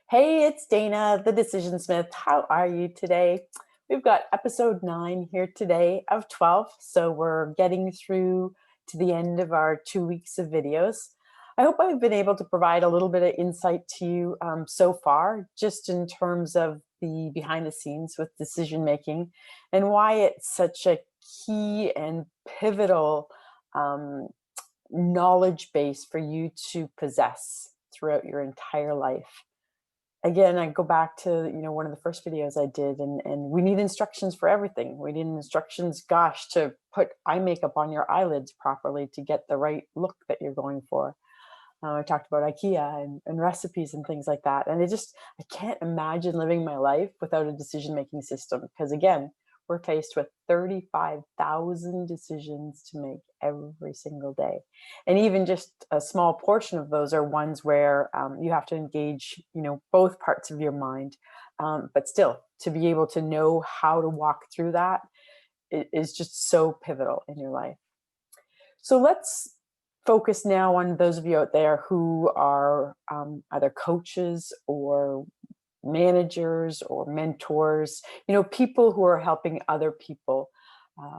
Hey, it's Dana, the Decision Smith. How are you today? We've got episode 9 here today of 12, so we're getting through to the end of our 2 weeks of videos. I hope I've been able to provide a little bit of insight to you so far, just in terms of the behind the scenes with decision making and why it's such a key and pivotal um, knowledge base for you to possess throughout your entire life. Again, I go back to, one of the first videos I did, and we need instructions for everything. We need instructions, gosh, to put eye makeup on your eyelids properly to get the right look that you're going for. I talked about IKEA and recipes and things like that. And I can't imagine living my life without a decision-making system. Because again, we're faced with 35,000 decisions to make every single day. And even just a small portion of those are ones where you have to engage, both parts of your mind. But still, to be able to know how to walk through that is just so pivotal in your life. So let's focus now on those of you out there who are either coaches or managers or mentors, people who are helping other people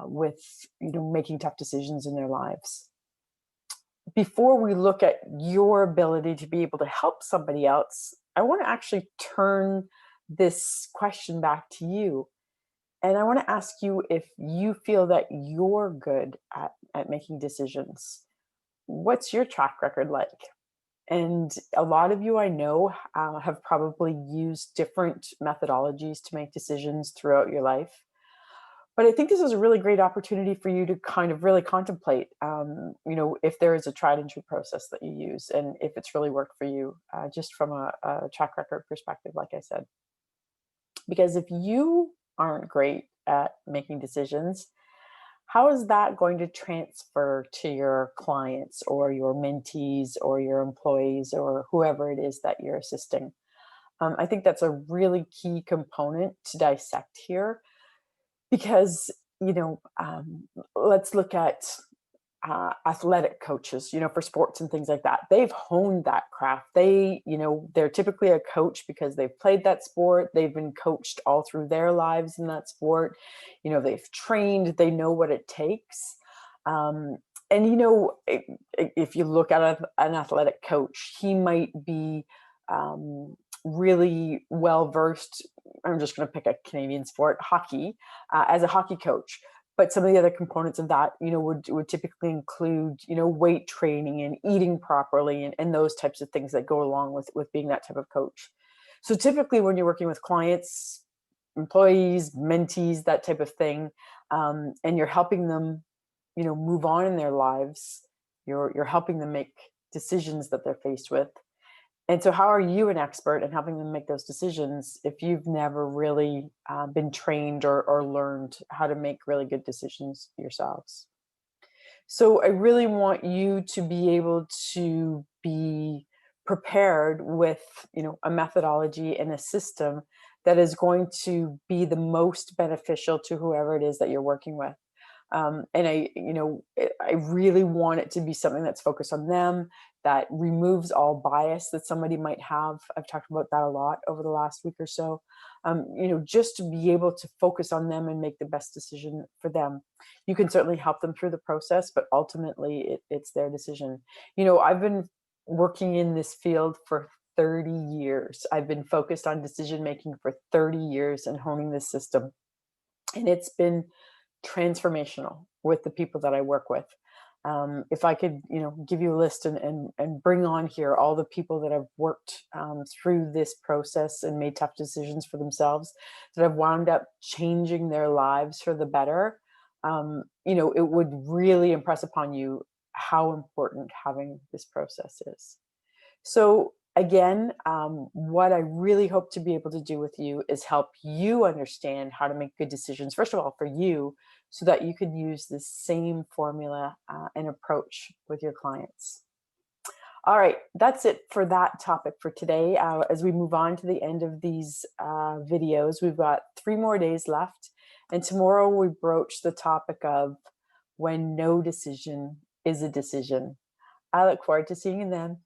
with, making tough decisions in their lives. Before we look at your ability to be able to help somebody else, I want to actually turn this question back to you. And I want to ask you if you feel that you're good at making decisions. What's your track record like? And a lot of you I know have probably used different methodologies to make decisions throughout your life. But I think this is a really great opportunity for you to kind of really contemplate, if there is a tried and true process that you use and if it's really worked for you, just from a track record perspective, like I said. Because if you aren't great at making decisions, how is that going to transfer to your clients or your mentees or your employees or whoever it is that you're assisting? I think that's a really key component to dissect here because, let's look at athletic coaches, for sports and things like that. They've honed that craft. They're typically a coach because they've played that sport. They've been coached all through their lives in that sport. They've trained, they know what it takes. Um, and, if you look at an athletic coach, he might be really well versed. I'm just going to pick a Canadian sport, hockey, as a hockey coach, but some of the other components of that, would typically include, weight training and eating properly and those types of things that go along with being that type of coach. So typically when you're working with clients, employees, mentees, that type of thing, and you're helping them, move on in their lives, you're helping them make decisions that they're faced with. And so how are you an expert in helping them make those decisions if you've never really been trained or learned how to make really good decisions yourselves? So I really want you to be able to be prepared with, a methodology and a system that is going to be the most beneficial to whoever it is that you're working with. And I really want it to be something that's focused on them, that removes all bias that somebody might have. I've talked about that a lot over the last week or so. Just to be able to focus on them and make the best decision for them. You can certainly help them through the process, but ultimately it's their decision. I've been working in this field for 30 years. I've been focused on decision making for 30 years and honing this system. And it's been transformational with the people that I work with. If I could, give you a list and bring on here all the people that have worked through this process and made tough decisions for themselves, that have wound up changing their lives for the better, it would really impress upon you how important having this process is. So again, what I really hope to be able to do with you is help you understand how to make good decisions, first of all, for you, so that you can use the same formula and approach with your clients. All right, that's it for that topic for today. As we move on to the end of these videos, we've got 3 more days left. And tomorrow we broach the topic of when no decision is a decision. I look forward to seeing you then.